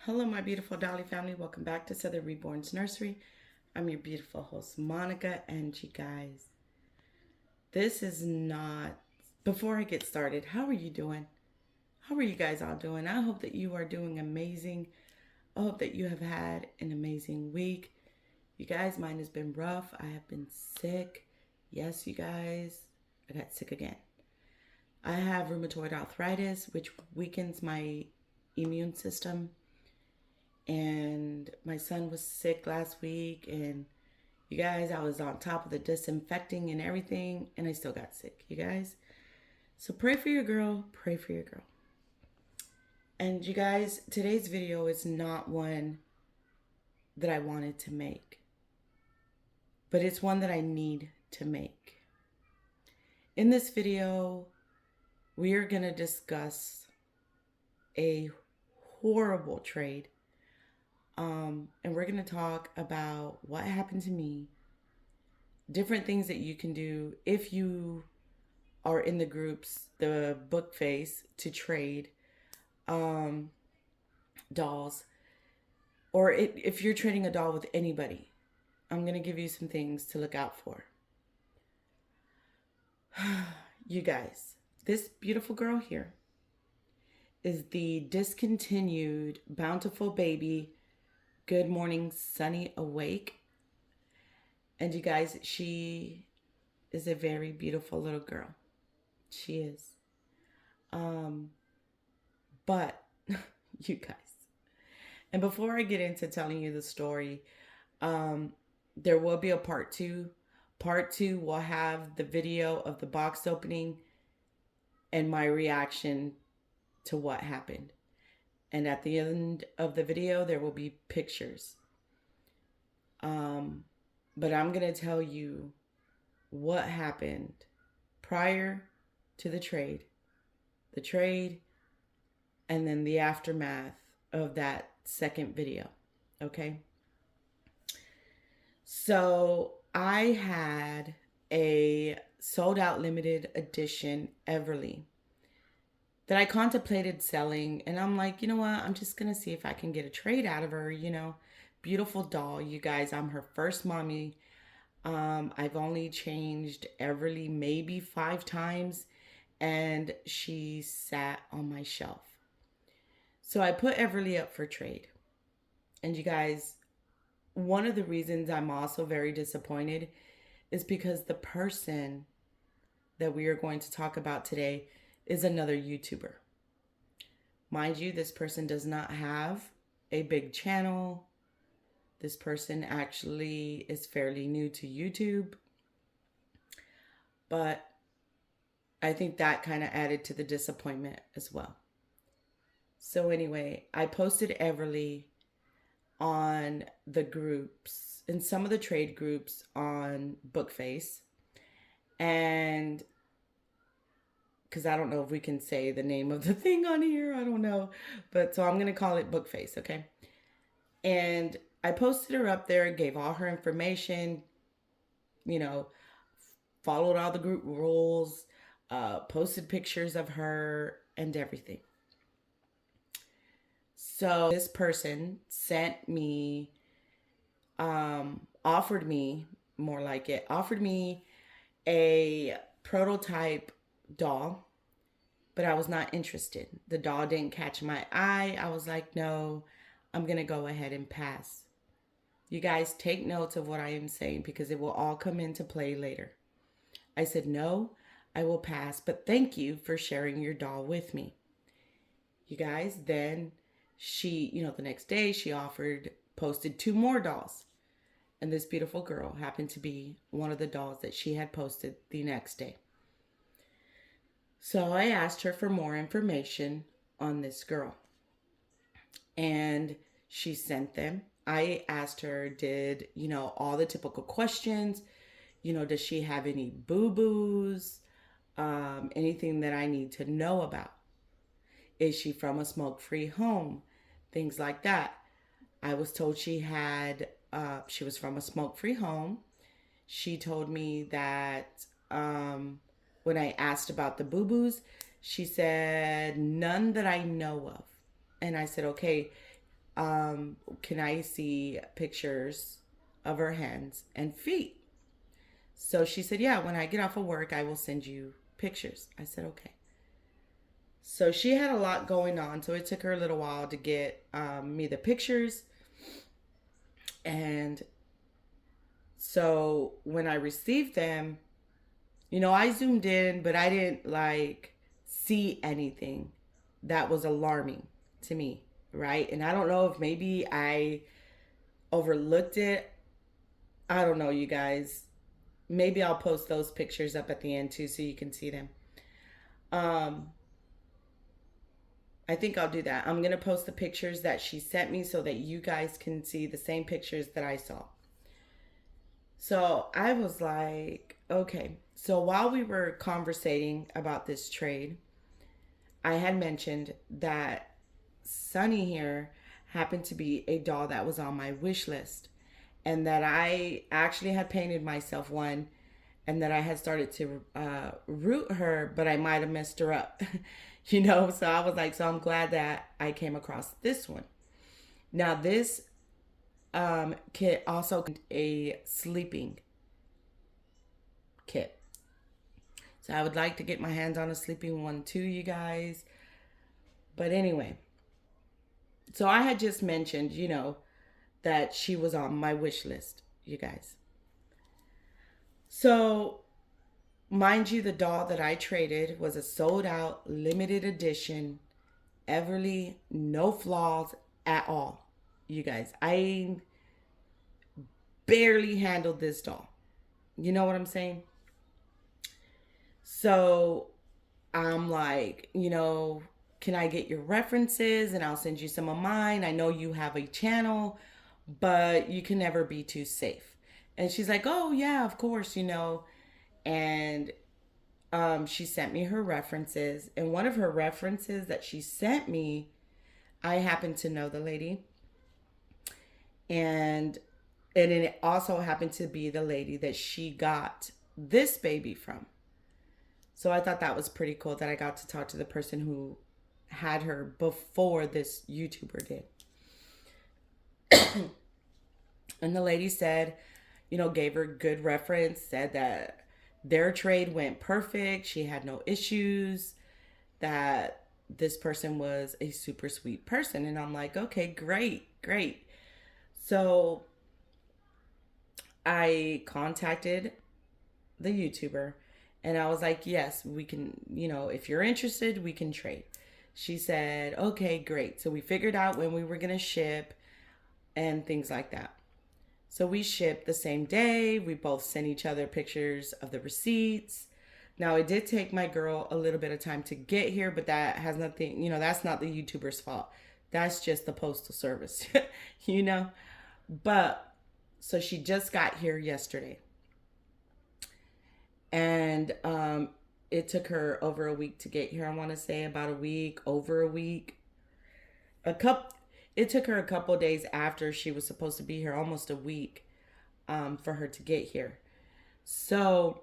Hello, my beautiful Dolly family. Welcome back to Southern Reborns Nursery. I'm your beautiful host, Monica, and you guys, this is not. Before I get started, how are you doing? How are you guys all doing? I hope that you are doing amazing. I hope that you have had an amazing week. You guys, mine has been rough. I have been sick. Yes, you guys, I got sick again. I have rheumatoid arthritis, which weakens my immune system, and my son was sick last week, and you guys, I was on top of the disinfecting and everything, and I still got sick, you guys. So pray for your girl. Pray for your girl. And you guys, today's video is not one that I wanted to make, but it's one that I need to make. In this video, we are going to discuss a horrible trade. And we're going to talk about what happened to me, different things that you can do if you are in the groups, the book face to trade dolls, or if you're trading a doll with anybody. I'm going to give you some things to look out for. You guys, this beautiful girl here is the discontinued Bountiful Baby Good Morning Sunny Awake. And you guys, she is a very beautiful little girl. She is. But you guys, and before I get into telling you the story, there will be a part two. Part two will have the video of the box opening and my reaction to what happened. And at the end of the video, there will be pictures. But I'm going to tell you what happened prior to the trade, and then the aftermath of that second video. Okay. So I had a sold out limited edition Everly that I contemplated selling, and I'm like, you know what? I'm just going to see if I can get a trade out of her, Beautiful doll, you guys. I'm her first mommy. I've only changed Everly maybe 5 times, and she sat on my shelf. So I put Everly up for trade. And you guys, one of the reasons I'm also very disappointed is because the person that we are going to talk about today is another YouTuber. Mind you, this person does not have a big channel. This person actually is fairly new to YouTube. But I think that kind of added to the disappointment as well. So anyway, I posted Everly on the groups, in some of the trade groups on Bookface. And because I don't know if we can say the name of the thing on here. I don't know. But so I'm going to call it Bookface, okay? And I posted her up there, gave all her information, followed all the group rules, posted pictures of her and everything. So this person sent me, offered me a prototype doll, but I was not interested. The doll didn't catch my eye. I was like, no, I'm going to go ahead and pass. You guys, take notes of what I am saying because it will all come into play later. I said, no, I will pass, but thank you for sharing your doll with me. You guys, then she, the next day she posted 2 more dolls. And this beautiful girl happened to be one of the dolls that she had posted the next day. So I asked her for more information on this girl. And she sent them. I asked her, did, all the typical questions, does she have any boo-boos, anything that I need to know about? Is she from a smoke-free home? Things like that. I was told she was from a smoke-free home. She told me that when I asked about the boo-boos, she said, none that I know of. And I said, okay, Can I see pictures of her hands and feet? So she said, yeah, when I get off of work, I will send you pictures. I said, okay. So she had a lot going on. So it took her a little while to get me the pictures. And so when I received them, I zoomed in, but I didn't like see anything that was alarming to me, right? And I don't know if maybe I overlooked it. I don't know, you guys. Maybe I'll post those pictures up at the end too so you can see them. Um, I think I'll do that. I'm going to post the pictures that she sent me so that you guys can see the same pictures that I saw. So I was like, okay. So while we were conversating about this trade, I had mentioned that Sunny here happened to be a doll that was on my wish list, and that I actually had painted myself one, and that I had started to root her, but I might have messed her up. So I was like, so I'm glad that I came across this one. Now, this kit also a sleeping kit. So I would like to get my hands on a sleeping one too, you guys. But anyway, so I had just mentioned, that she was on my wish list, you guys. So, mind you, the doll that I traded was a sold out, limited edition, Everly, no flaws at all. You guys, I barely handled this doll. You know what I'm saying? So I'm like, can I get your references and I'll send you some of mine? I know you have a channel, but you can never be too safe. And she's like, oh, yeah, of course, And she sent me her references. And one of her references that she sent me, I happen to know the lady. And it also happened to be the lady that she got this baby from. So I thought that was pretty cool that I got to talk to the person who had her before this YouTuber did. And the lady said, gave her good reference, said that their trade went perfect. She had no issues, that this person was a super sweet person. And I'm like, okay, great. So I contacted the YouTuber and I was like, yes, we can, if you're interested, we can trade. She said, okay, great. So we figured out when we were going to ship and things like that. So we shipped the same day. We both sent each other pictures of the receipts. Now, it did take my girl a little bit of time to get here, but that has nothing, that's not the YouTuber's fault. That's just the postal service, But so she just got here yesterday. And it took her over a week to get here. I want to say about a week, over a week. It took her a couple days after she was supposed to be here, almost a week, for her to get here. So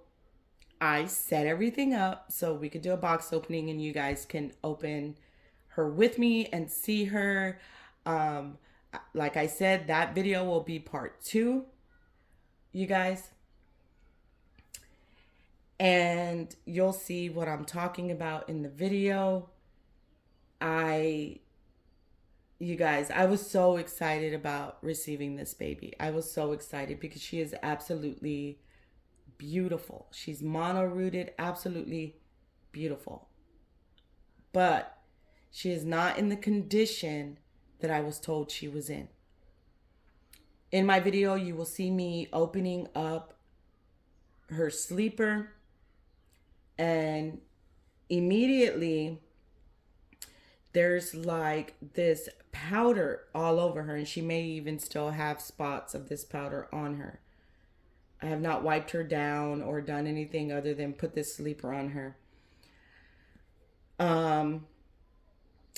I set everything up so we could do a box opening and you guys can open her with me and see her. Like I said, that video will be part 2, you guys. And you'll see what I'm talking about in the video. You guys, I was so excited about receiving this baby. I was so excited because she is absolutely beautiful. She's mono-rooted, absolutely beautiful. But she is not in the condition that I was told she was in. In my video, you will see me opening up her sleeper, and immediately there's like this powder all over her, and she may even still have spots of this powder on her. I have not wiped her down or done anything other than put this sleeper on her.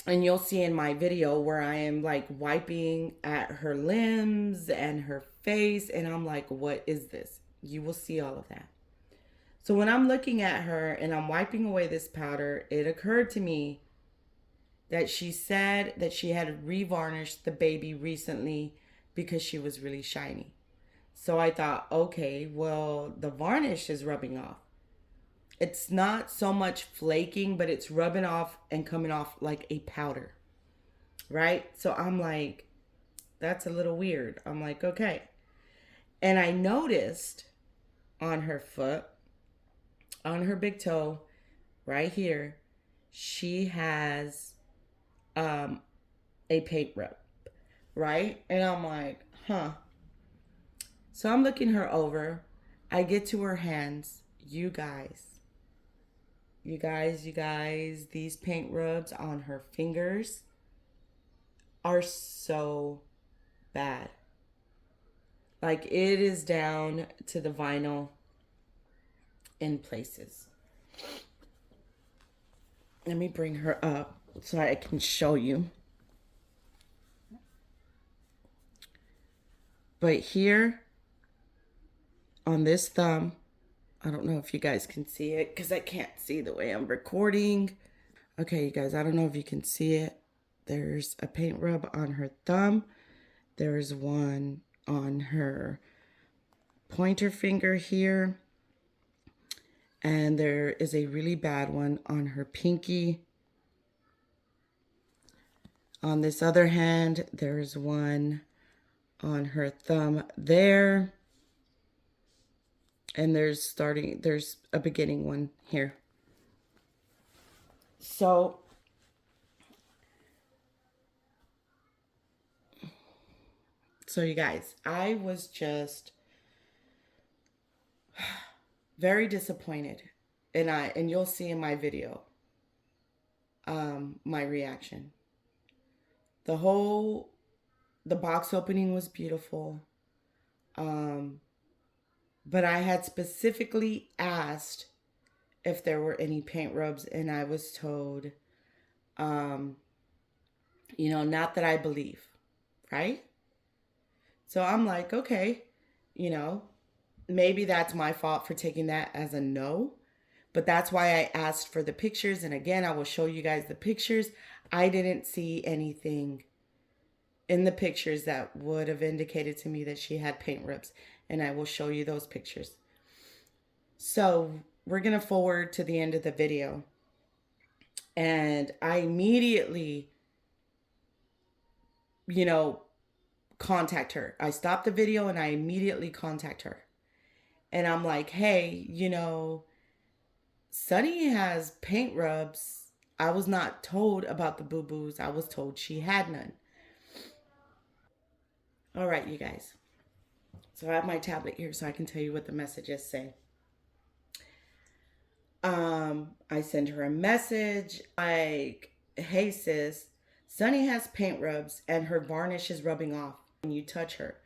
And you'll see in my video where I am like wiping at her limbs and her face, and I'm like, what is this? You will see all of that. So when I'm looking at her and I'm wiping away this powder, it occurred to me, that she said that she had revarnished the baby recently because she was really shiny. So I thought, okay, well, the varnish is rubbing off. It's not so much flaking, but it's rubbing off and coming off like a powder, right? So I'm like, that's a little weird. I'm like, okay. And I noticed on her foot, on her big toe, right here, she has um, a paint rub, right? And I'm like, huh. So I'm looking her over. I get to her hands. You guys, these paint rubs on her fingers are so bad. Like it is down to the vinyl in places. Let me bring her up so I can show you. But here on this thumb, I don't know if you guys can see it because I can't see the way I'm recording. Okay, you guys, I don't know if you can see it. There's a paint rub on her thumb. There's one on her pointer finger here. And there is a really bad one on her pinky. On this other hand, there's one on her thumb there. And there's a beginning one here. So you guys, I was just very disappointed. And you'll see in my video my reaction. The box opening was beautiful. But I had specifically asked if there were any paint rubs, and I was told, not that I believe, right? So I'm like, okay, maybe that's my fault for taking that as a no. But that's why I asked for the pictures. And again, I will show you guys the pictures. I didn't see anything in the pictures that would have indicated to me that she had paint rubs. And I will show you those pictures. So we're going to forward to the end of the video. And I immediately, contact her. I stopped the video and I immediately contact her. And I'm like, hey, Sunny has paint rubs. I was not told about the boo-boos. I was told she had none. All right, you guys. So I have my tablet here so I can tell you what the messages say. I send her a message like, hey sis, Sunny has paint rubs and her varnish is rubbing off when you touch her.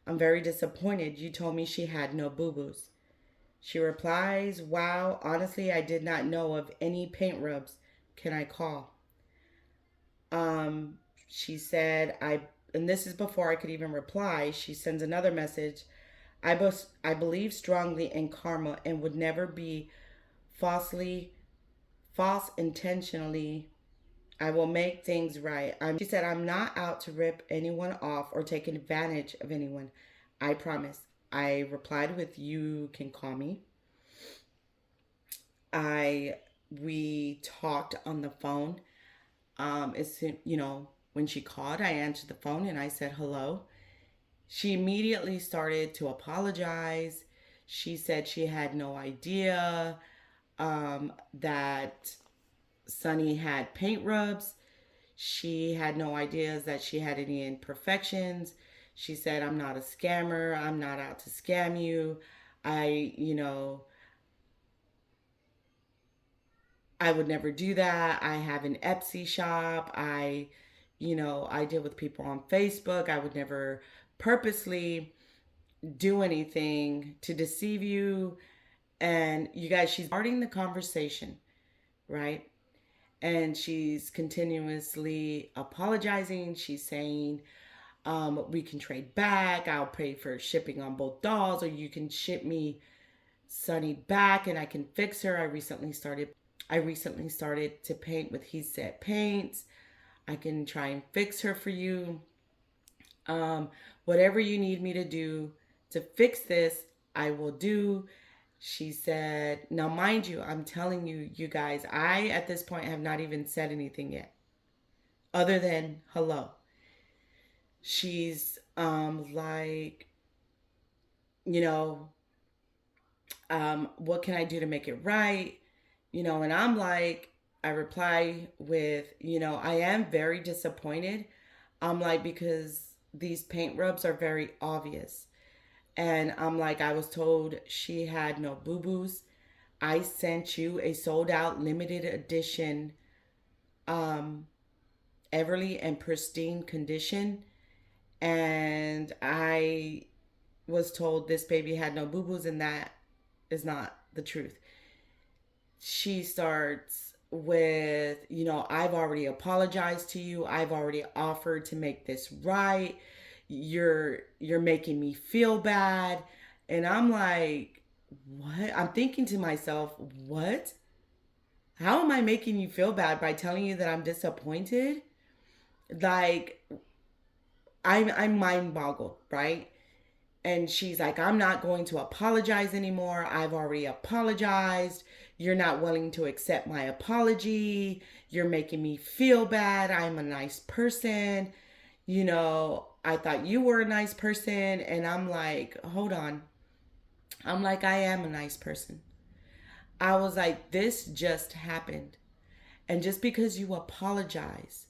I'm very disappointed. You told me she had no boo-boos. She replies, wow, honestly, I did not know of any paint rubs. Can I call? She said, and this is before I could even reply. She sends another message. I believe strongly in karma and would never be false intentionally. I will make things right. She said, I'm not out to rip anyone off or take advantage of anyone. I promise. I replied with, you can call me. We talked on the phone. When she called, I answered the phone and I said hello. She immediately started to apologize. She said she had no idea that Sunny had paint rubs. She had no ideas that she had any imperfections. She said, I'm not a scammer. I'm not out to scam you. I would never do that. I have an Etsy shop. I deal with people on Facebook. I would never purposely do anything to deceive you. And you guys, she's starting the conversation, right? And she's continuously apologizing. She's saying, we can trade back. I'll pay for shipping on both dolls, or you can ship me Sunny back and I can fix her. I recently started I recently started to paint with He Said Paints. I can try and fix her for you. Um, Whatever you need me to do to fix this, I will do. She said, now, mind you, I'm telling you, you guys, I at this point have not even said anything yet other than hello. She's like, you know, what can I do to make it right? And I'm like, I reply with, I am very disappointed. I'm like, because these paint rubs are very obvious. And I'm like, I was told she had no boo boos. I sent you a sold out limited edition um, Everly and pristine condition. And I was told this baby had no boo boos, and that is not the truth. She starts with, I've already apologized to you. I've already offered to make this right. You're making me feel bad. And I'm like, what? I'm thinking to myself, what? How am I making you feel bad by telling you that I'm disappointed? Like, I'm mind boggled, right? And she's like, I'm not going to apologize anymore. I've already apologized. You're not willing to accept my apology. You're making me feel bad. I'm a nice person. I thought you were a nice person. And I'm like, hold on. I'm like, I am a nice person. I was like, this just happened. And just because you apologize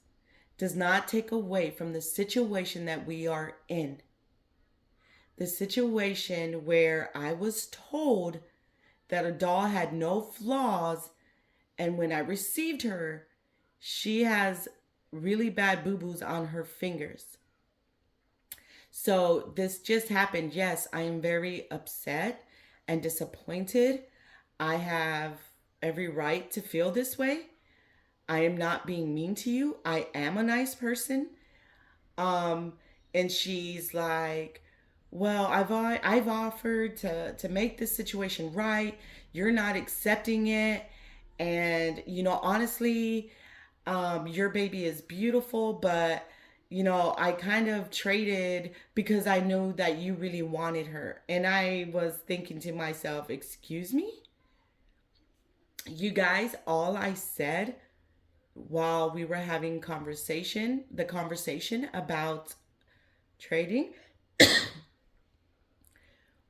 does not take away from the situation that we are in. The situation where I was told that a doll had no flaws, and when I received her, she has really bad boo-boos on her fingers. So this just happened. Yes, I am very upset and disappointed. I have every right to feel this way. I am not being mean to you. I am a nice person. Um, and she's like, well, I've offered to make this situation right. You're not accepting it, and honestly, your baby is beautiful, but I kind of traded because I knew that you really wanted her, and I was thinking to myself, excuse me, you guys, all I said while we were having the conversation about trading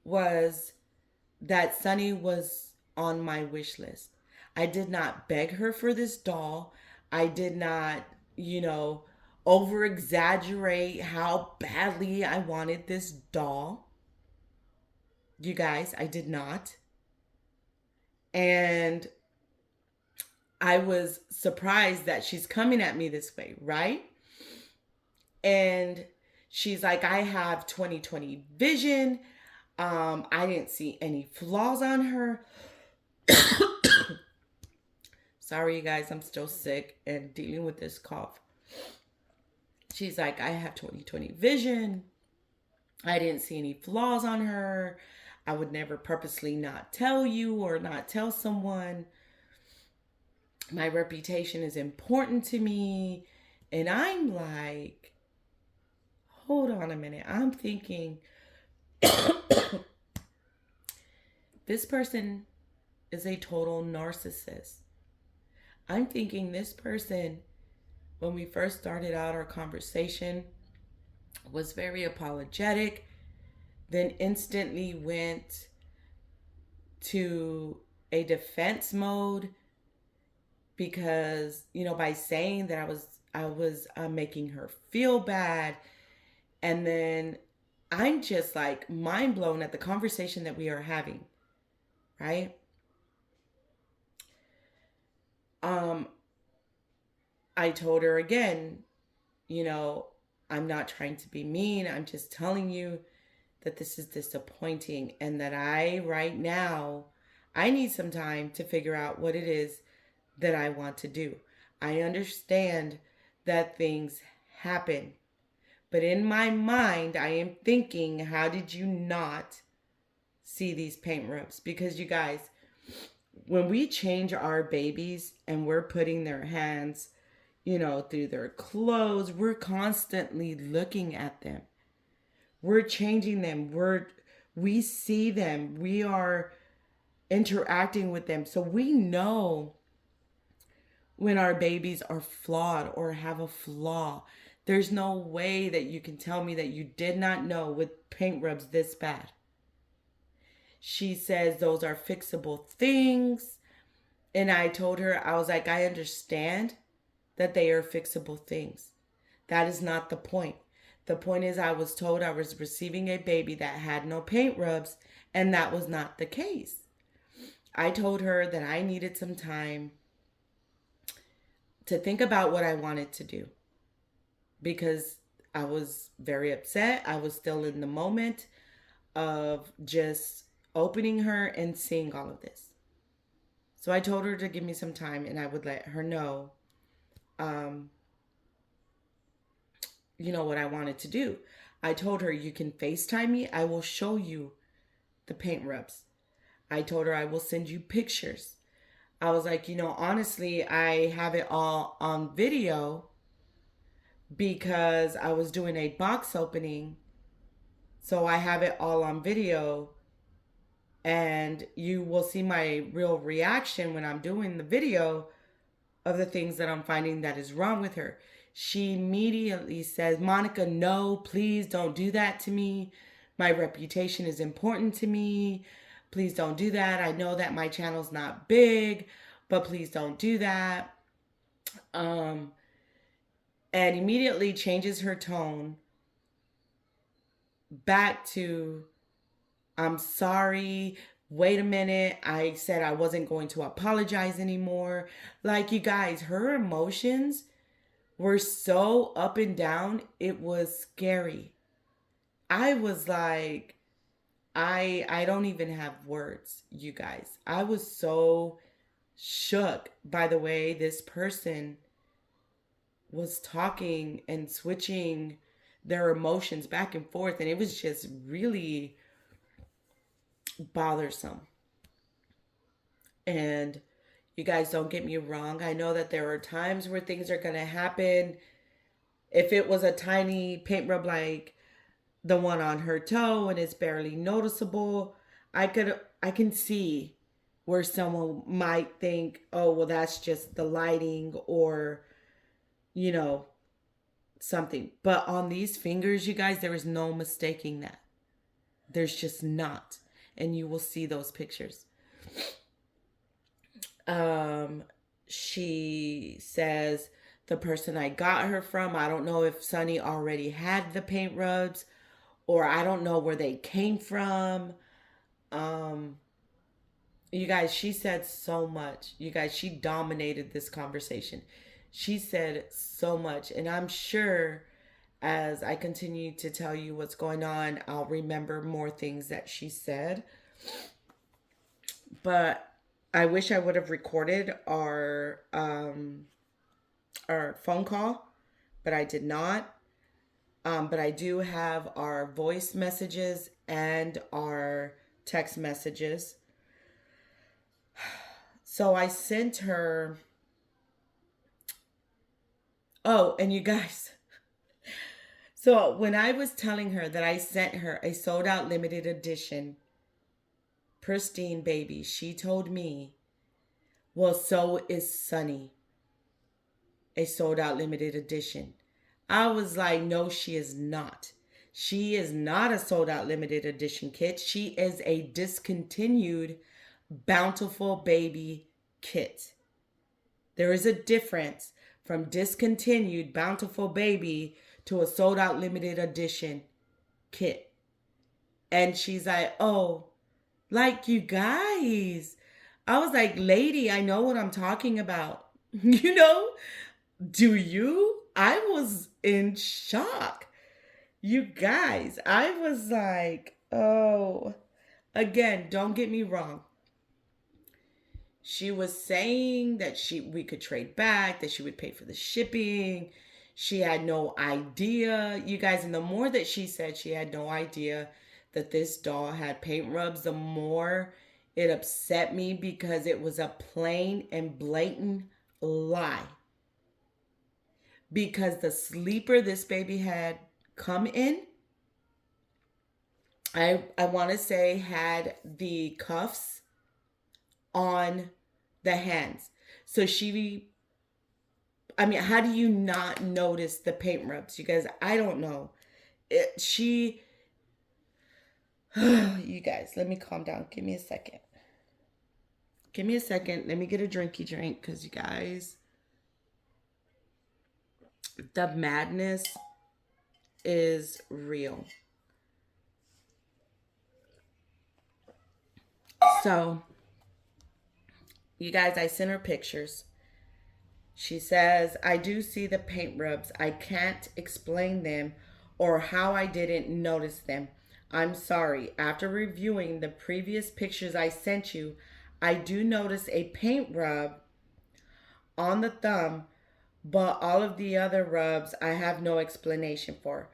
was that Sunny was on my wish list. I did not beg her for this doll. I did not, over exaggerate how badly I wanted this doll. You guys, I did not. And I was surprised that she's coming at me this way, right? And she's like, I have 20/20 vision. I didn't see any flaws on her. Sorry, you guys, I'm still sick and dealing with this cough. She's like, I have 20/20 vision. I didn't see any flaws on her. I would never purposely not tell you or not tell someone. My reputation is important to me. And I'm like, hold on a minute. I'm thinking, this person is a total narcissist. I'm thinking this person, when we first started out our conversation, was very apologetic, then instantly went to a defense mode because, by saying that I was making her feel bad. And then I'm just like mind blown at the conversation that we are having, right? I told her again, I'm not trying to be mean. I'm just telling you that this is disappointing and that right now, I need some time to figure out what it is that I want to do. I understand that things happen, but in my mind, I am thinking, how did you not see these paint rubs? Because you guys, when we change our babies and we're putting their hands, through their clothes, we're constantly looking at them. We're changing them. We see them. We are interacting with them. So we know when our babies are flawed or have a flaw. There's no way that you can tell me that you did not know with paint rubs this bad. She says those are fixable things. And I told her, I was like, I understand that they are fixable things. That is not the point. The point is, I was told I was receiving a baby that had no paint rubs, and that was not the case. I told her that I needed some time to think about what I wanted to do because I was very upset. I was still in the moment of just opening her and seeing all of this. So I told her to give me some time and I would let her know, what I wanted to do. I told her, you can FaceTime me. I will show you the paint rubs. I told her I will send you pictures. I was like, honestly, I have it all on video because I was doing a box opening. So I have it all on video. And you will see my real reaction when I'm doing the video of the things that I'm finding that is wrong with her. She immediately says, Monica, no, please don't do that to me. My reputation is important to me. Please don't do that. I know that my channel's not big, but please don't do that. And immediately changes her tone back to, I'm sorry. Wait a minute. I said I wasn't going to apologize anymore. Like, you guys, her emotions were so up and down. It was scary. I was like, I don't even have words, you guys. I was so shook by the way this person was talking and switching their emotions back and forth. And it was just really bothersome. And you guys, don't get me wrong. I know that there are times where things are going to happen. If it was a tiny paint rub like the one on her toe and it's barely noticeable, I can see where someone might think, oh, well, that's just the lighting or, something. But on these fingers, you guys, there is no mistaking that. There's just not. And you will see those pictures. She says the person I got her from, I don't know if Sunny already had the paint rubs or I don't know where they came from. You guys, she said so much. You guys, she dominated this conversation. She said so much. And I'm sure as I continue to tell you what's going on, I'll remember more things that she said. But I wish I would have recorded our phone call, but I did not. But I do have our voice messages and our text messages. So I sent her. Oh, and you guys. So when I was telling her that I sent her a sold out limited edition pristine baby, she told me, well, so is Sunny, a sold out limited edition. I was like, no, she is not. She is not a sold out limited edition kit. She is a discontinued Bountiful Baby kit. There is a difference from discontinued Bountiful Baby to a sold out limited edition kit. And she's like, oh, like, you guys. I was like, lady, I know what I'm talking about. Do you? I was in shock. You guys, I was like, oh, again, don't get me wrong. She was saying that we could trade back, that she would pay for the shipping. She had no idea. You guys, and the more that she said she had no idea that this doll had paint rubs, the more It upset me because it was a plain and blatant lie. Because the sleeper this baby had come in, I want to say had the cuffs on the hands. So she, I mean, how do you not notice the paint rubs? You guys, I don't know. She, you guys, let me calm down. Give me a second. Give me a second. Let me get a drinky drink because you guys, the madness is real. So, you guys, I sent her pictures. She says, I do see the paint rubs. I can't explain them or how I didn't notice them. I'm sorry. After reviewing the previous pictures I sent you, I do notice a paint rub on the thumb, but all of the other rubs I have no explanation for.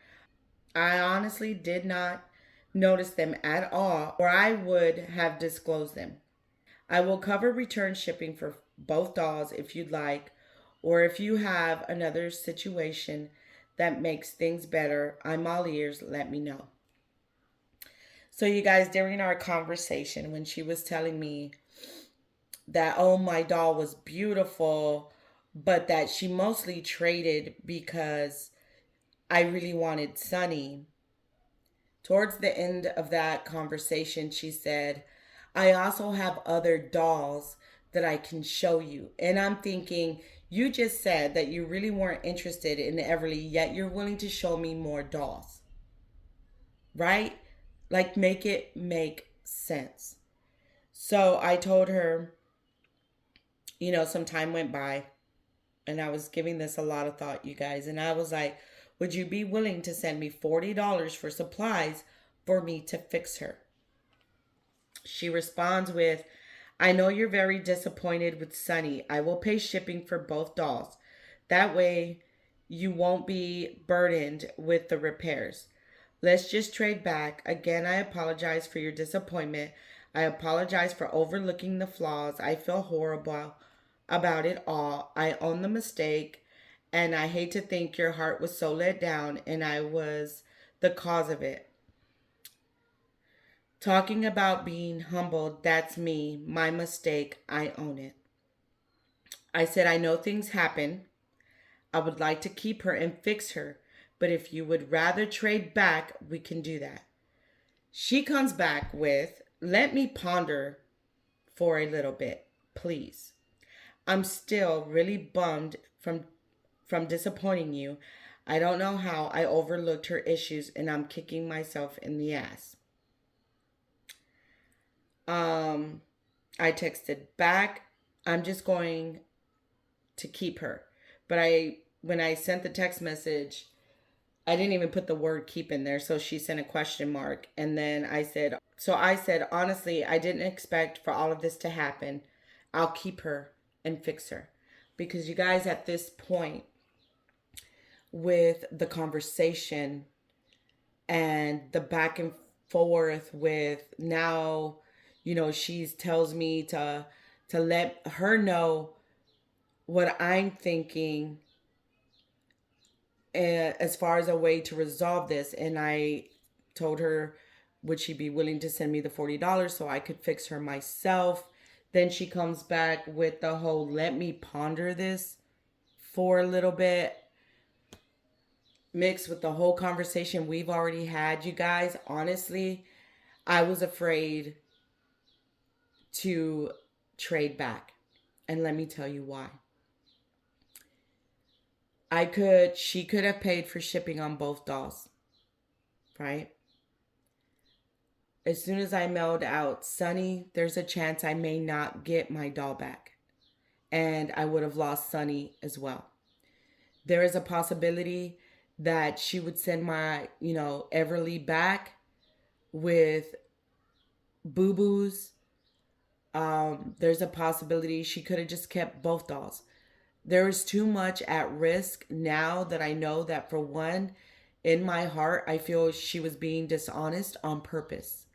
I honestly did not notice them at all, or I would have disclosed them. I will cover return shipping for both dolls if you'd like, or if you have another situation that makes things better, I'm all ears, let me know. So, you guys, during our conversation, when she was telling me that, oh, my doll was beautiful, but that she mostly traded because I really wanted Sunny, towards the end of that conversation, she said, I also have other dolls that I can show you. And I'm thinking, you just said that you really weren't interested in Everly, yet you're willing to show me more dolls, right? Like, make it make sense. So I told her, some time went by and I was giving this a lot of thought, you guys. And I was like, would you be willing to send me $40 for supplies for me to fix her? She responds with, I know you're very disappointed with Sunny. I will pay shipping for both dolls. That way you won't be burdened with the repairs. Let's just trade back. Again, I apologize for your disappointment. I apologize for overlooking the flaws. I feel horrible about it all. I own the mistake, and I hate to think your heart was so let down and I was the cause of it. Talking about being humbled, that's me. My mistake. I own it. I said, I know things happen. I would like to keep her and fix her, but if you would rather trade back, we can do that. She comes back with, let me ponder for a little bit, please. I'm still really bummed from disappointing you. I don't know how I overlooked her issues and I'm kicking myself in the ass. I texted back, I'm just going to keep her. But when I sent the text message, I didn't even put the word keep in there. So she sent a question mark. And then I said, honestly, I didn't expect for all of this to happen. I'll keep her and fix her. Because you guys, at this point with the conversation and the back and forth with now, she tells me to let her know what I'm thinking as far as a way to resolve this. And I told her, would she be willing to send me the $40 so I could fix her myself? Then she comes back with the whole, let me ponder this for a little bit, mixed with the whole conversation we've already had. You guys, honestly, I was afraid to trade back. And let me tell you why. She could have paid for shipping on both dolls, right? As soon as I mailed out Sunny, there's a chance I may not get my doll back. And I would have lost Sunny as well. There is a possibility that she would send my, Everly back with boo-boos. There's a possibility she could have just kept both dolls. There is too much at risk now that I know that, for one, in my heart, I feel she was being dishonest on purpose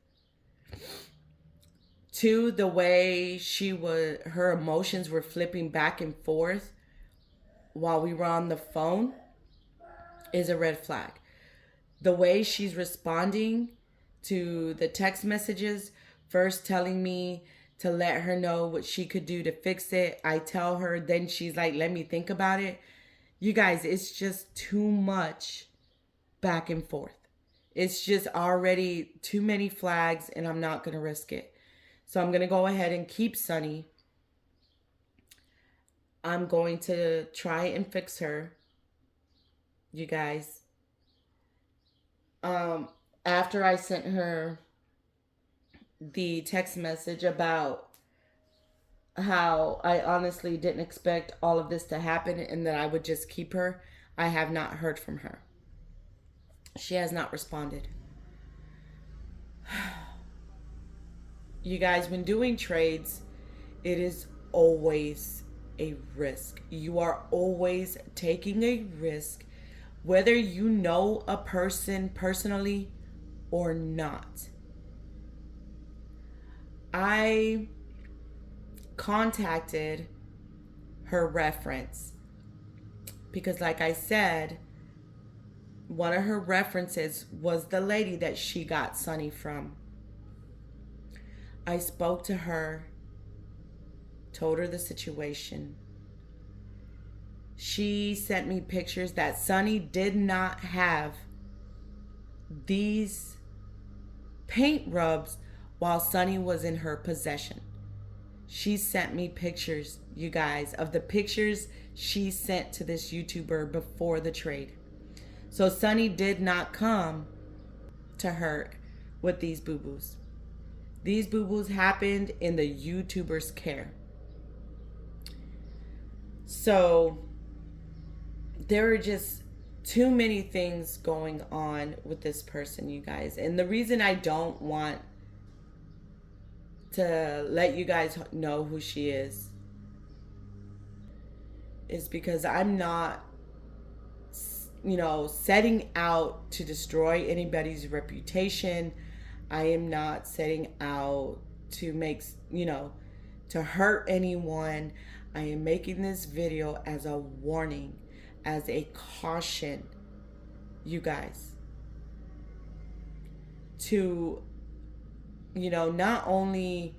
Two, the way her emotions were flipping back and forth while we were on the phone is a red flag. The way she's responding to the text messages, first telling me to let her know what she could do to fix it. I tell her, then she's like, let me think about it. You guys, it's just too much back and forth. It's just already too many flags, and I'm not going to risk it. So I'm going to go ahead and keep Sunny. I'm going to try and fix her. You guys. After I sent her the text message about how I honestly didn't expect all of this to happen and that I would just keep her, I have not heard from her. She has not responded. You guys, when doing trades, it is always a risk. You are always taking a risk, whether you know a person personally or not. I contacted her reference because, like I said, one of her references was the lady that she got Sunny from. I spoke to her, told her the situation. She sent me pictures that Sunny did not have these paint rubs while Sunny was in her possession. She sent me pictures, you guys, of the pictures she sent to this YouTuber before the trade. So Sunny did not come to her with these boo-boos. These boo-boos happened in the YouTuber's care. So there are just too many things going on with this person, you guys. And the reason I don't want to let you guys know who she is because I'm not, setting out to destroy anybody's reputation. I am not setting out to make, to hurt anyone. I am making this video as a warning, as a caution, you guys, to, not only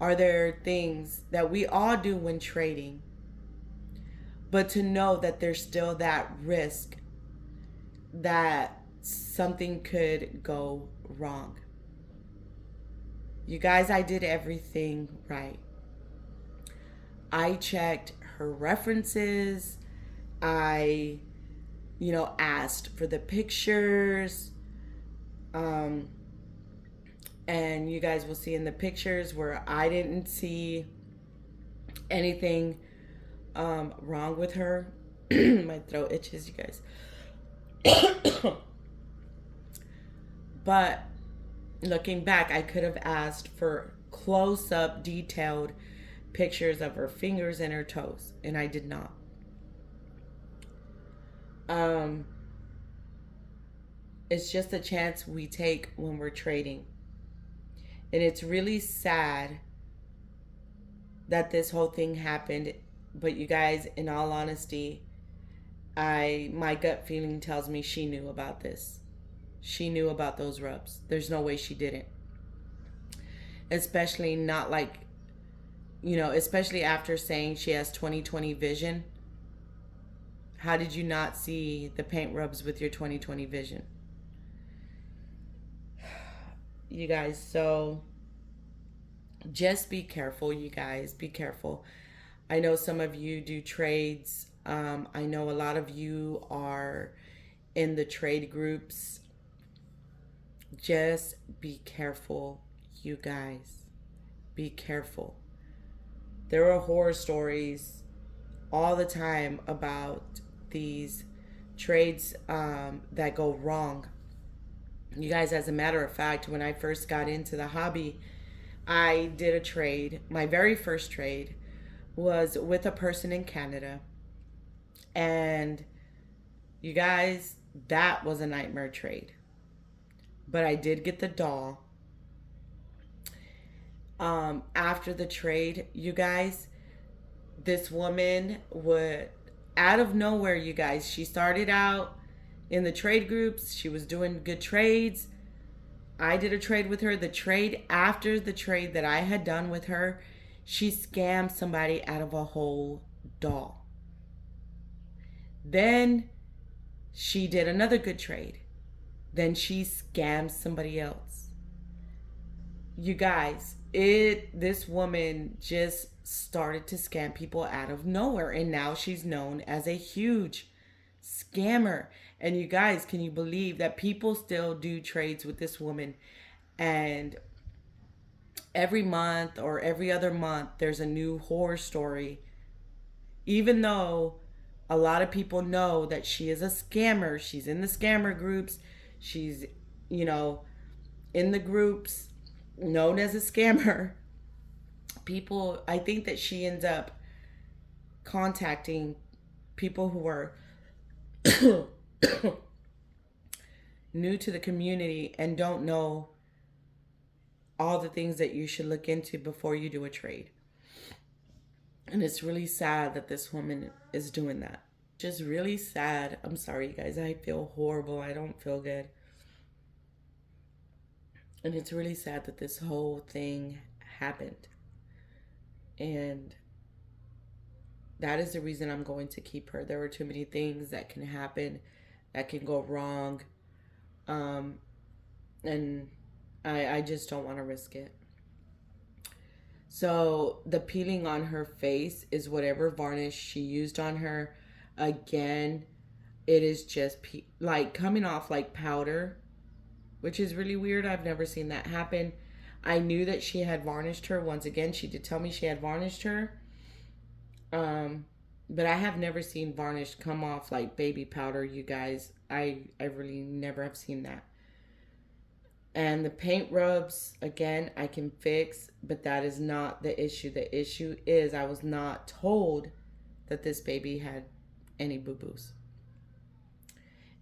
are there things that we all do when trading, but to know that there's still that risk that something could go wrong. You guys, I did everything right. I checked her references. I, asked for the pictures. And you guys will see in the pictures where I didn't see anything wrong with her. My throat itches, you guys. But looking back, I could have asked for close-up, detailed pictures of her fingers and her toes, and I did not. It's just a chance we take when we're trading. And it's really sad that this whole thing happened. But you guys, in all honesty, my gut feeling tells me she knew about this. She knew about those rubs. There's no way she didn't. Especially not like, especially after saying she has 20/20 vision. How did you not see the paint rubs with your 20/20 vision? You guys, so just be careful, you guys. Be careful. I know some of you do trades. I know a lot of you are in the trade groups. Just be careful, you guys. Be careful. There are horror stories all the time about these trades that go wrong. You guys, as a matter of fact, when I first got into the hobby, I did a trade. My very first trade was with a person in Canada. And you guys, that was a nightmare trade. But I did get the doll. After the trade, you guys, this woman would, out of nowhere, you guys, she started out in the trade groups. She was doing good trades. I did a trade with her. The trade after the trade that I had done with her, she scammed somebody out of a whole doll. Then she did another good trade. Then she scammed somebody else. You guys, this woman just started to scam people out of nowhere, and now she's known as a huge scammer. And you guys, can you believe that people still do trades with this woman? And every month or every other month there's a new horror story, even though a lot of people know that she is a scammer. She's in the scammer groups. She's, you know, in the groups known as a scammer. People, I think that she ends up contacting people who are new to the community and don't know all the things that you should look into before you do a trade. And it's really sad that this woman is doing that. Just really sad. I'm sorry, you guys. I feel horrible. I don't feel good. And it's really sad that this whole thing happened. And that is the reason I'm going to keep her. There are too many things that can happen, that can go wrong. And I just don't want to risk it. So the peeling on her face is whatever varnish she used on her. Again, it is just like coming off like powder, which is really weird. I've never seen that happen. I knew that she had varnished her. Once again, she did tell me she had varnished her. But I have never seen varnish come off like baby powder, you guys. I really never have seen that. And the paint rubs, again, I can fix, but that is not the issue. The issue is I was not told that this baby had any boo-boos.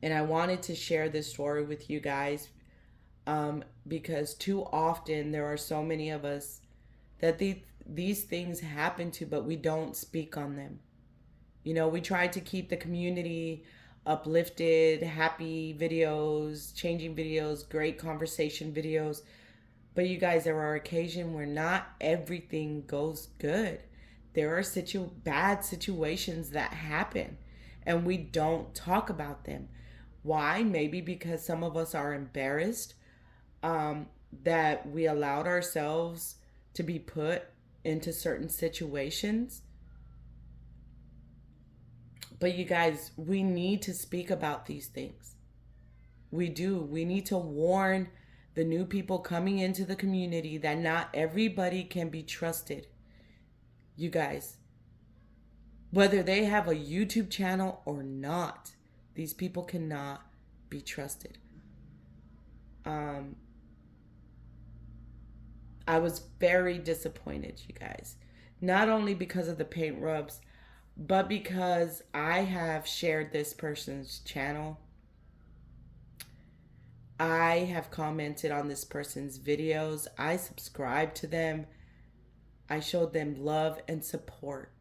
And I wanted to share this story with you guys because too often there are so many of us that these things happen to, but we don't speak on them. You know, we try to keep the community uplifted, happy videos, changing videos, great conversation videos. But you guys, there are occasions where not everything goes good. There are bad situations that happen and we don't talk about them. Why? Maybe because some of us are embarrassed that we allowed ourselves to be put into certain situations. But you guys, we need to speak about these things. We do. We need to warn the new people coming into the community that not everybody can be trusted. You guys, whether they have a YouTube channel or not, these people cannot be trusted. I was very disappointed, you guys. Not only because of the paint rubs, but because I have shared this person's channel. I have commented on this person's videos. I subscribed to them. I showed them love and support.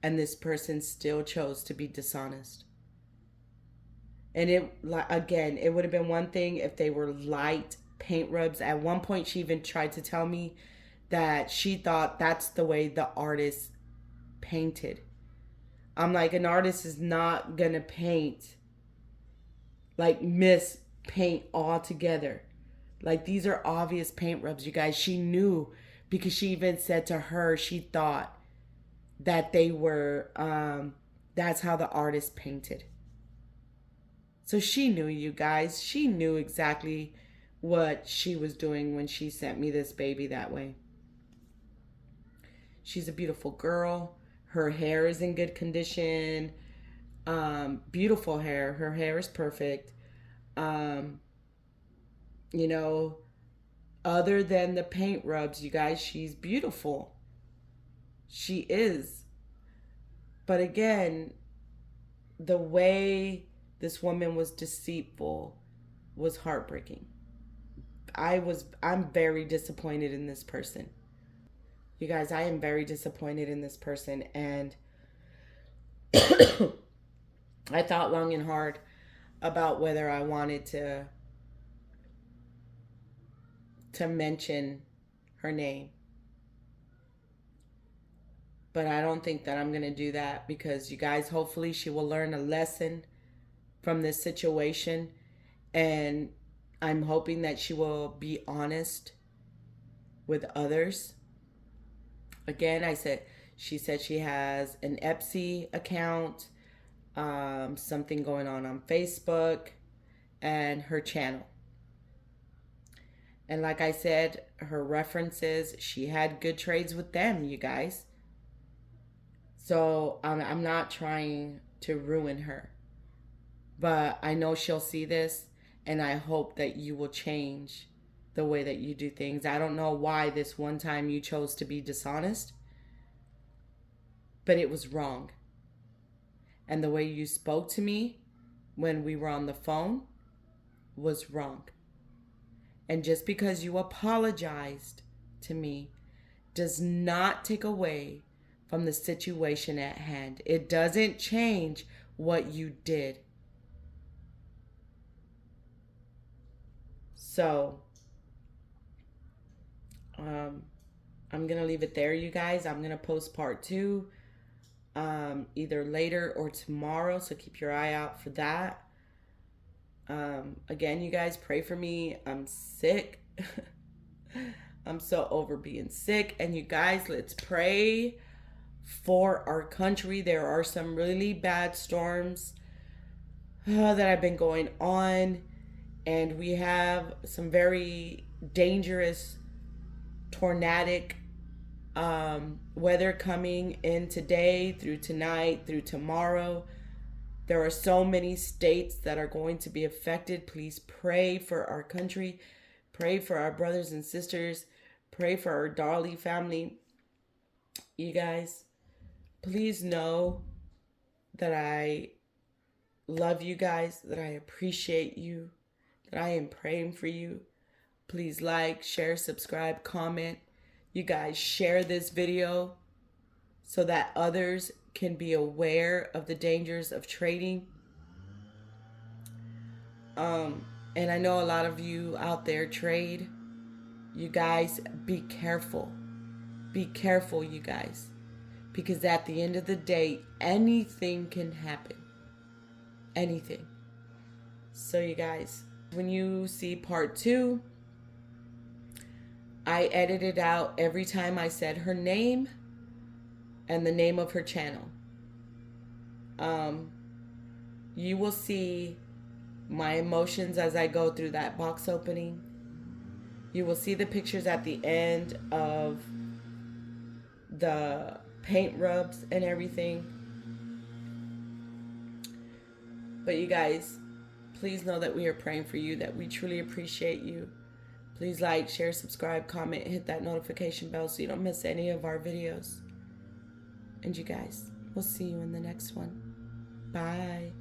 And this person still chose to be dishonest. And it would have been one thing if they were light paint rubs. At one point, she even tried to tell me that she thought that's the way the artist painted. I'm like, an artist is not gonna paint like miss paint altogether. Like, these are obvious paint rubs, you guys. She knew because she even said to her she thought that they were that's how the artist painted. So she knew, you guys. She knew exactly what she was doing when she sent me this baby that way. She's a beautiful girl. Her hair is in good condition. Beautiful hair. Her hair is perfect. You know, other than the paint rubs, you guys, she's beautiful. She is. But again, the way this woman was deceitful was heartbreaking. I'm very disappointed in this person. You guys, I am very disappointed in this person, and I thought long and hard about whether I wanted to mention her name. But I don't think that I'm going to do that, because you guys, hopefully she will learn a lesson from this situation, and I'm hoping that she will be honest with others. Again, she said she has an Etsy account, something going on Facebook, and her channel. And like I said, her references, she had good trades with them, you guys. So I'm not trying to ruin her. But I know she'll see this, and I hope that you will change the way that you do things. I don't know why this one time you chose to be dishonest, but it was wrong. And the way you spoke to me when we were on the phone was wrong. And just because you apologized to me does not take away from the situation at hand. It doesn't change what you did. So, I'm going to leave it there, you guys. I'm going to post part 2 either later or tomorrow, so keep your eye out for that. Again, you guys, pray for me. I'm sick. I'm so over being sick. And you guys, let's pray for our country. There are some really bad storms that have been going on, and we have some very dangerous tornadic weather coming in today, through tonight, through tomorrow. There are so many states that are going to be affected. Please pray for our country. Pray for our brothers and sisters. Pray for our Dolly family. You guys, please know that I love you guys, that I appreciate you, that I am praying for you. Please like, share, subscribe, comment. You guys, share this video so that others can be aware of the dangers of trading. And I know a lot of you out there trade. You guys, be careful. Be careful, you guys. Because at the end of the day, anything can happen. Anything. So you guys, when you see part 2, I edited out every time I said her name and the name of her channel. You will see my emotions as I go through that box opening. You will see the pictures at the end of the paint rubs and everything. But you guys, please know that we are praying for you, that we truly appreciate you. Please like, share, subscribe, comment, hit that notification bell so you don't miss any of our videos. And you guys, we'll see you in the next one. Bye.